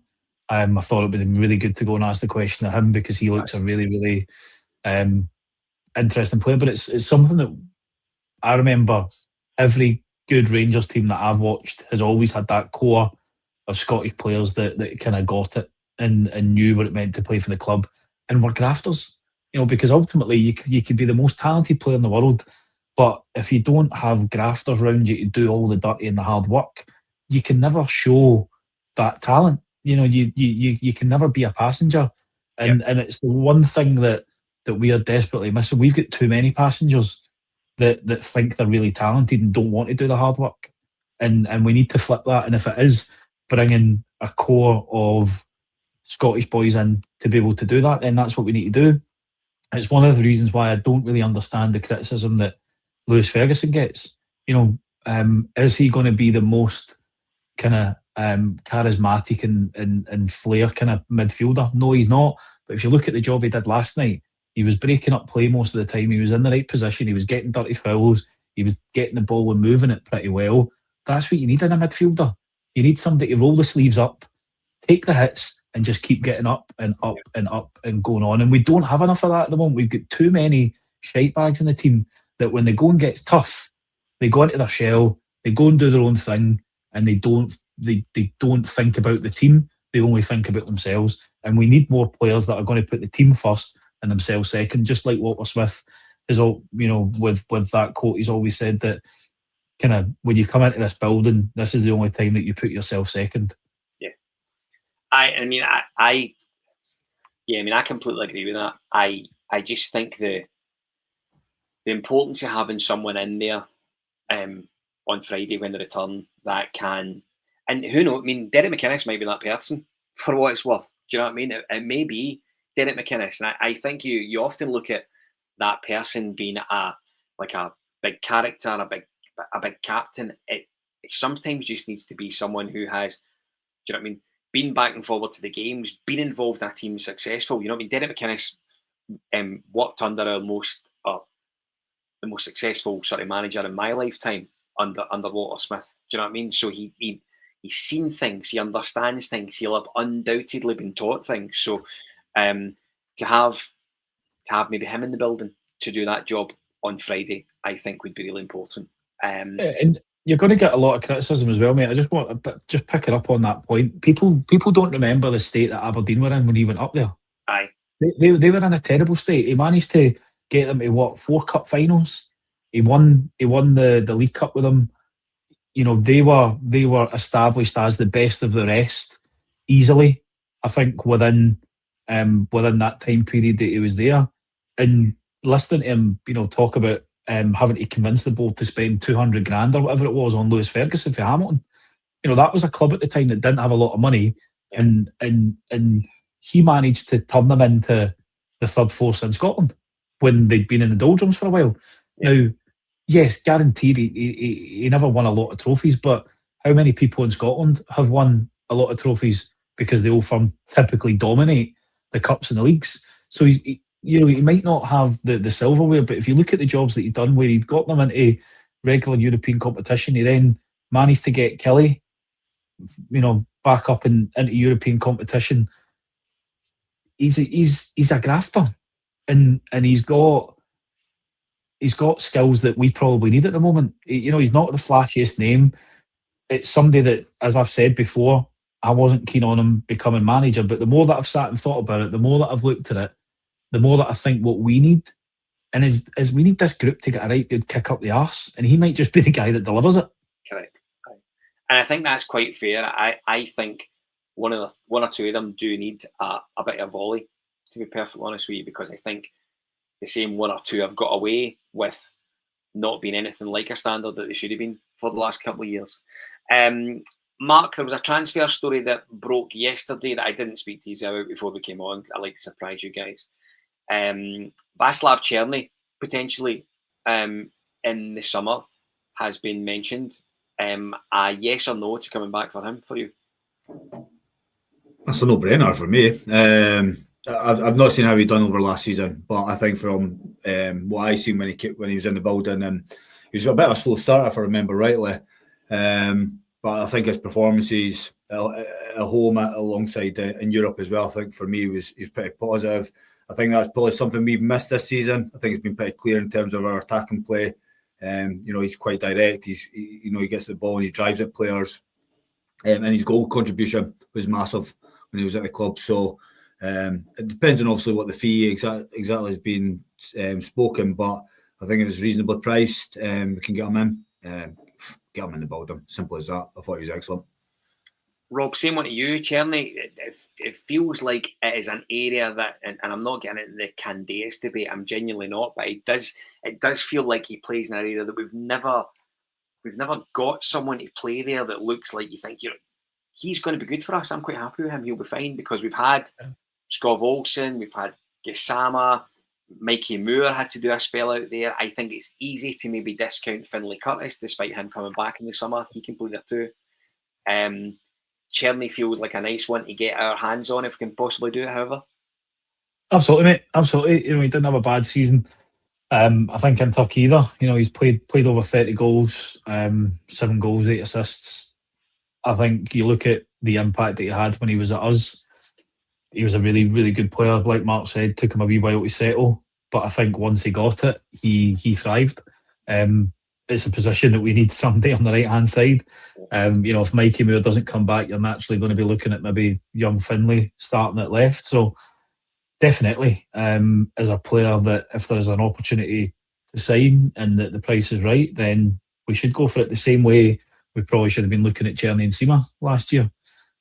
I thought it would have been really good to go and ask the question of him because he looks a really, really interesting player. But it's something that I remember every good Rangers team that I've watched has always had that core of Scottish players that kind of got it and knew what it meant to play for the club and were grafters. Because ultimately you could be the most talented player in the world, but if you don't have grafters around you to do all the dirty and the hard work, you can never show that talent. You can never be a passenger. And it's the one thing that we are desperately missing. We've got too many passengers that think they're really talented and don't want to do the hard work. And we need to flip that. And if it is bringing a core of Scottish boys in to be able to do that, then that's what we need to do. It's one of the reasons why I don't really understand the criticism that Lewis Ferguson gets. Is he going to be the most kind of charismatic and flair kind of midfielder? No, he's not. But if you look at the job he did last night, he was breaking up play most of the time. He was in the right position. He was getting dirty fouls. He was getting the ball and moving it pretty well. That's what you need in a midfielder. You need somebody to roll the sleeves up, take the hits, and just keep getting up and up and up and going on. And we don't have enough of that at the moment. We've got too many shite bags in the team that when the going gets tough, they go into their shell, they go and do their own thing, and they don't think about the team. They only think about themselves. And we need more players that are going to put the team first and themselves second, just like Walter Smith is all, with that quote, he's always said that kind of when you come into this building, this is the only time that you put yourself second.
Yeah. I completely agree with that. I just think the importance of having someone in there on Friday when they return that can, and who knows, Derek McInnes might be that person for what it's worth. Do you know what I mean? It may be Derek McInnes. And I think you often look at that person being a big character, a big captain. It sometimes just needs to be someone who has, do you know what I mean, been back and forward to the games, been involved in a team successful. You know what I mean? Derek McInnes worked under the most successful sort of manager in my lifetime under Walter Smith. Do you know what I mean? So he's seen things, he understands things, he'll have undoubtedly been taught things. So to have maybe him in the building to do that job on Friday, I think would be really important.
And you're going to get a lot of criticism as well, mate. I just want to just pick it up on that point. People don't remember the state that Aberdeen were in when he went up there.
Aye,
they were in a terrible state. He managed to get them to 4 cup finals. He won the League Cup with them. They were established as the best of the rest easily. I think within that time period that he was there, and listening to him, talk about having to convince the board to spend 200 grand or whatever it was on Lewis Ferguson for Hamilton. That was a club at the time that didn't have a lot of money, and he managed to turn them into the third force in Scotland when they'd been in the doldrums for a while. Now, yes, guaranteed he never won a lot of trophies, but how many people in Scotland have won a lot of trophies because the Old Firm typically dominate the cups and the leagues? So he might not have the silverware, but if you look at the jobs that he's done where he'd got them into regular European competition, he then managed to get Kelly, back up into European competition. He's a grafter, and he's got skills that we probably need at the moment. He's not the flashiest name. It's somebody that, as I've said before, I wasn't keen on him becoming manager, but the more that I've sat and thought about it, the more that I've looked at it, the more that I think what we need, and is we need this group to get a right good kick up the arse, and he might just be the guy that delivers it.
Correct. And I think that's quite fair. I think one or two of them do need a bit of volley, to be perfectly honest with you, because I think the same one or two have got away with not being anything like a standard that they should have been for the last couple of years. Mark, there was a transfer story that broke yesterday that I didn't speak to you about before we came on. I'd like to surprise you guys. Václav Cerny, potentially in the summer, has been mentioned. A yes or no to coming back for him for you?
That's a no-brainer for me. I've not seen how he done over last season, but I think from what I seen when he was in the building, and he was a bit of a slow starter, if I remember rightly. But I think his performances at home alongside in Europe as well, I think for me he was pretty positive. I think that's probably something we've missed this season. I think it's been pretty clear in terms of our attacking play. He's quite direct. He gets the ball and he drives at players, and his goal contribution was massive when he was at the club. So it depends on obviously what the fee exactly has been spoken, but I think if it's reasonably priced, we can get him in. Get him in the building. Simple as that. I thought he was excellent.
Rob, same one to you, Cerny. It feels like it is an area that, and I'm not getting into the Candace debate, I'm genuinely not, but it does feel like he plays in an area that we've never got someone to play there that looks like you think, he's going to be good for us. I'm quite happy with him. He'll be fine, because we've had Skov Olsen, we've had Gassama, Mikey Moore had to do a spell out there. I think it's easy to maybe discount Finlay Curtis, despite him coming back in the summer. He can play there too. Cerny feels like a nice one to get our hands on if we can possibly do it, however.
Absolutely, mate. Absolutely. He didn't have a bad season. I think in Turkey either. He's played over 30 goals, 7 goals, 8 assists. I think you look at the impact that he had when he was at us. He was a really, really good player. Like Mark said, took him a wee while to settle, but I think once he got it, he thrived. It's a position that we need somebody on the right-hand side. If Mikey Moore doesn't come back, you're naturally going to be looking at maybe young Finlay starting at left. So definitely, as a player that if there is an opportunity to sign and that the price is right, then we should go for it the same way we probably should have been looking at Cerny and Sima last year.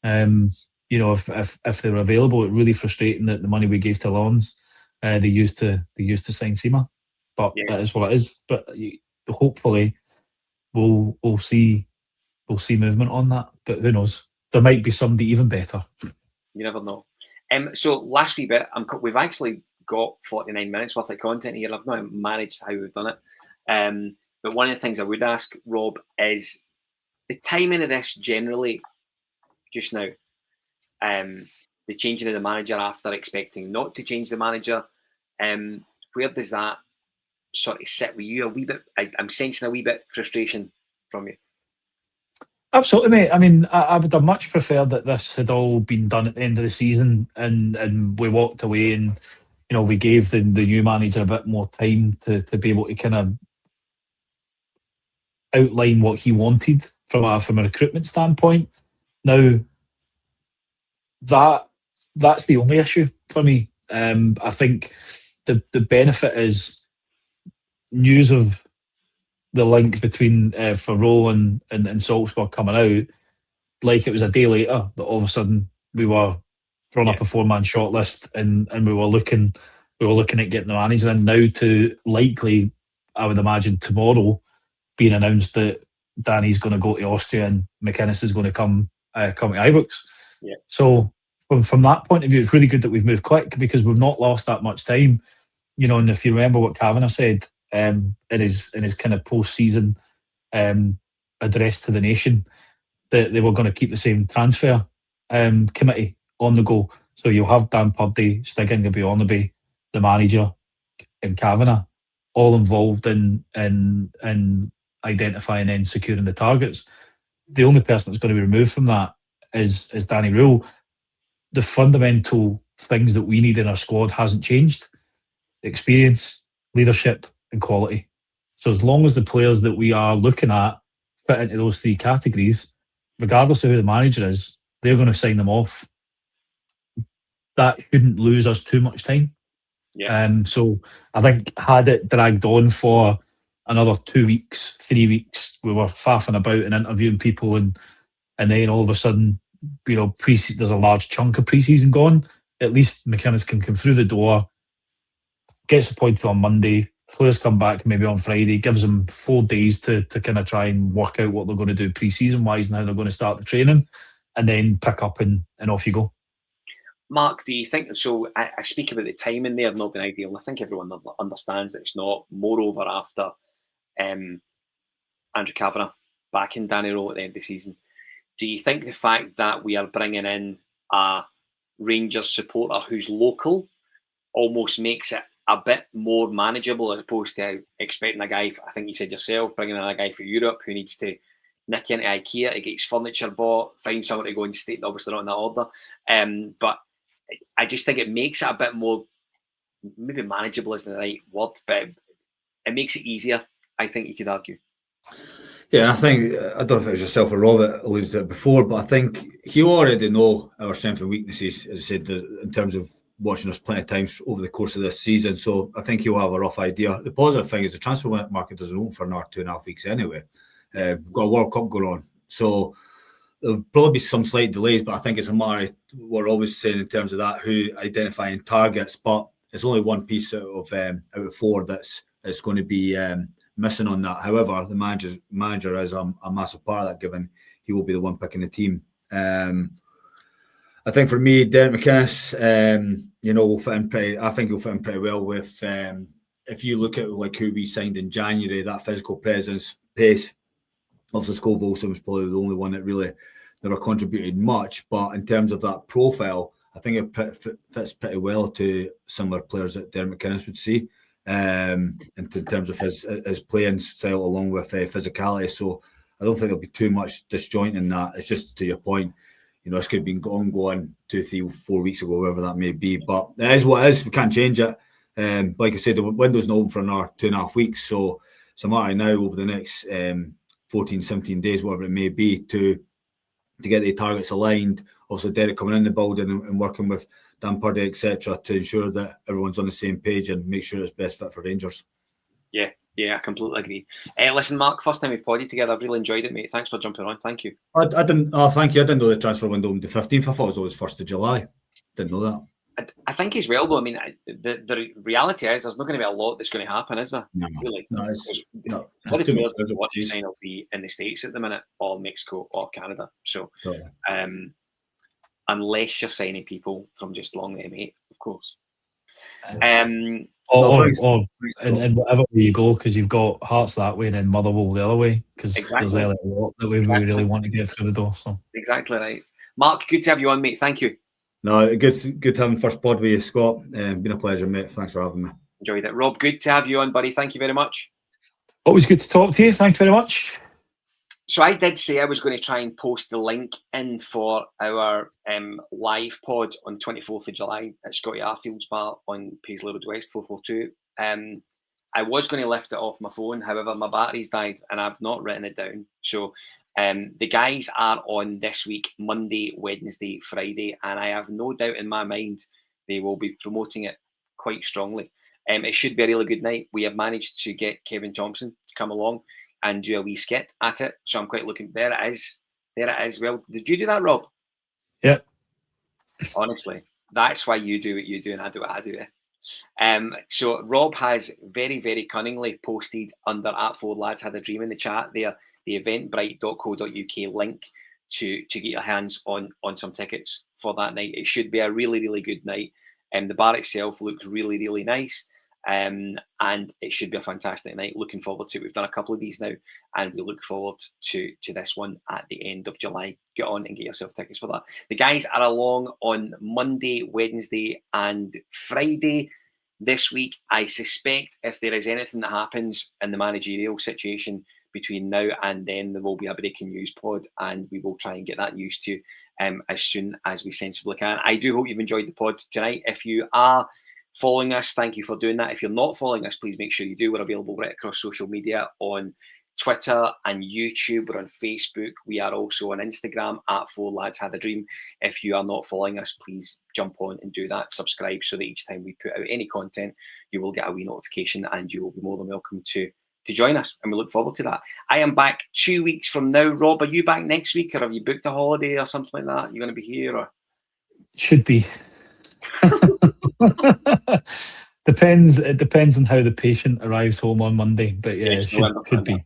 If they were available, it's really frustrating that the money we gave to Lons, they used to sign Sima. But that is what it is. But hopefully we'll see movement on that. But who knows? There might be somebody even better.
You never know. So last wee bit, we've actually got 49 minutes worth of content here. I've not managed how we've done it. But one of the things I would ask, Rob, is the timing of this generally just now. The changing of the manager after expecting not to change the manager. Where does that sort of sit with you? A wee bit. I'm sensing a wee bit frustration from you.
Absolutely, mate. I mean, I would have much preferred that this had all been done at the end of the season, and we walked away, and we gave the new manager a bit more time to be able to kind of outline what he wanted from a recruitment standpoint. Now, that's the only issue for me. I think the benefit is news of the link between Röhl and Salzburg coming out, like it was a day later that all of a sudden we were drawing up a 4-man shortlist and we were looking at getting the manager in, now to likely I would imagine tomorrow being announced that Danny's going to go to Austria and McInnes is going to come to Ibrox.
Yeah.
So from that point of view, it's really good that we've moved quick because we've not lost that much time. And if you remember what Kavanagh said in his kind of post-season address to the nation, that they were going to keep the same transfer committee on the go. So you'll have Dan Purdy, Stiggan Gabionnaby, the manager, and Kavanagh all involved in identifying and securing the targets. The only person that's going to be removed from that is Danny Röhl. The fundamental things that we need in our squad hasn't changed: experience, leadership, and quality. So as long as the players that we are looking at fit into those three categories, regardless of who the manager is, they're going to sign them off. That shouldn't lose us too much time.
Yeah.
So I think had it dragged on for another 2 weeks, 3 weeks, we were faffing about and interviewing people, and then all of a sudden, there's a large chunk of pre-season gone. At least McInnes can come through the door, gets appointed on Monday, players come back maybe on Friday, gives them 4 days to kind of try and work out what they're going to do pre-season wise and how they're going to start the training, and then pick up and off you go.
Mark, do you think so? I speak about the timing there not being ideal. I think everyone understands that it's not. Moreover, after Andrew Kavanagh backing Danny Röhl at the end of the season, do you think the fact that we are bringing in a Rangers supporter who's local almost makes it a bit more manageable as opposed to expecting a guy, I think you said yourself, bringing in a guy from Europe who needs to nick into IKEA to get his furniture bought, find someone to go and stay, obviously not in that order. But I just think it makes it a bit more, maybe manageable isn't the right word, but it makes it easier, I think you could argue.
Yeah, and I think, I don't know if it was yourself or Robert alluded to it before, but I think you already know our strengths and weaknesses, as I said, in terms of watching us plenty of times over the course of this season. So I think you'll have a rough idea. The positive thing is the transfer market doesn't open for another 2.5 weeks anyway. We've got a World Cup going on. So there'll probably be some slight delays, but I think it's a matter of, we're always saying in terms of that, who identifying targets, but it's only one piece out of 4 that's going to be missing on that. However, the manager is a massive part of that, given he will be the one picking the team. I think for me, Derek McInnes, will fit in pretty. I think he'll fit in pretty well with. If you look at like who we signed in January, that physical presence, pace. Obviously, Scott Volson was probably the only one that really never contributed much. But in terms of that profile, I think it fits pretty well to similar players that Derek McInnes would see. In terms of his playing style along with physicality. So I don't think there'll be too much disjoint in that. It's just to your point, this could have been ongoing 2, 3, 4 weeks ago, wherever that may be. But it is what it is. We can't change it. Like I said, the window's not open for another 2.5 weeks. So it's a matter now over the next 14, 17 days, whatever it may be, to get the targets aligned. Also, Derek coming in the building and working with Dan Purdy, etc., to ensure that everyone's on the same page and make sure it's best fit for Rangers.
Yeah, I completely agree. Listen, Mark, first time we've podied together, I've really enjoyed it, mate. Thanks for jumping on. Thank you.
I didn't. Oh, thank you. I didn't know the transfer window on the 15th. I thought it was always 1st of July. Didn't know that.
I think as well, though. I mean, the reality is there's not going to be a lot that's going to happen, is there?
No,
really.
No,
all the players that want to sign will be in the States at the minute, or Mexico, or Canada. So, unless you're signing people from just along the M8, of course.
Or and whatever way you go, because you've got Hearts that way and then Motherwell the other way, because there's a lot that we really want to get through the door. So
exactly right. Mark, good to have you on, mate. Thank you.
No, good having first pod with you, Scott. Been a pleasure, mate. Thanks for having me.
Enjoyed it. Rob, good to have you on, buddy. Thank you very much.
Always good to talk to you. Thanks very much.
So I did say I was going to try and post the link in for our live pod on 24th of July at Scotty Arfield's bar on Paisley Road West, 442. I was going to lift it off my phone. However, my battery's died and I've not written it down. So the guys are on this week, Monday, Wednesday, Friday, and I have no doubt in my mind they will be promoting it quite strongly. It should be a really good night. We have managed to get Kevin Thompson to come along and do a wee skit at it. So I'm quite looking. There it is. Well, did you do that, Rob?
Yeah.
Honestly, that's why you do what you do and I do what I do. So Rob has very, very cunningly posted under @4lads had a dream in the chat there, the eventbrite.co.uk link to get your hands on some tickets for that night. It should be a really, really good night. The bar itself looks really, really nice. And it should be a fantastic night. Looking forward to it. We've done a couple of these now, and we look forward to this one at the end of July. Get on and get yourself tickets for that. The guys are along on Monday, Wednesday, and Friday this week. I suspect if there is anything that happens in the managerial situation between now and then, there will be a breaking news pod, and we will try and get that news to you as soon as we sensibly can. I do hope you've enjoyed the pod tonight. If you are following us, thank you for doing that. If you're not following us, please make sure you do. We're available right across social media on Twitter and YouTube. We're on Facebook. We are also on Instagram @4lads_had_a_dream. If you are not following us, please jump on and do that. Subscribe so that each time we put out any content, you will get a wee notification, and you will be more than welcome to join us. And we look forward to that. I am back 2 weeks from now. Rob, are you back next week, or have you booked a holiday or something like that? You're going to be here, or
Should be. It depends on how the patient arrives home on Monday, but yeah,
yes,
could be.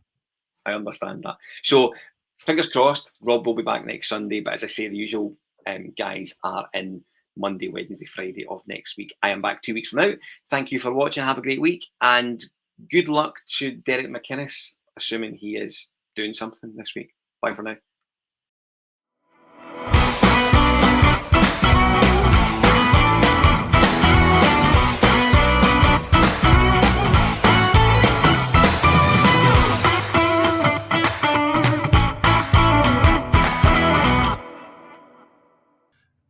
I understand that. So fingers crossed, Rob will be back next Sunday. But as I say, the usual guys are in Monday, Wednesday, Friday of next week. I am back 2 weeks from now. Thank you for watching. Have a great week, and good luck to Derek McInnes, assuming he is doing something this week. Bye for now.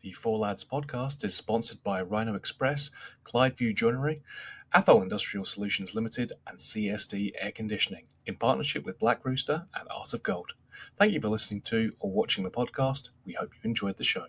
The Four Lads podcast is sponsored by Rhino Express, Clydeview Joinery, Athol Industrial Solutions Limited, and CSD Air Conditioning, in partnership with Black Rooster and Art of Gold. Thank you for listening to or watching the podcast. We hope you enjoyed the show.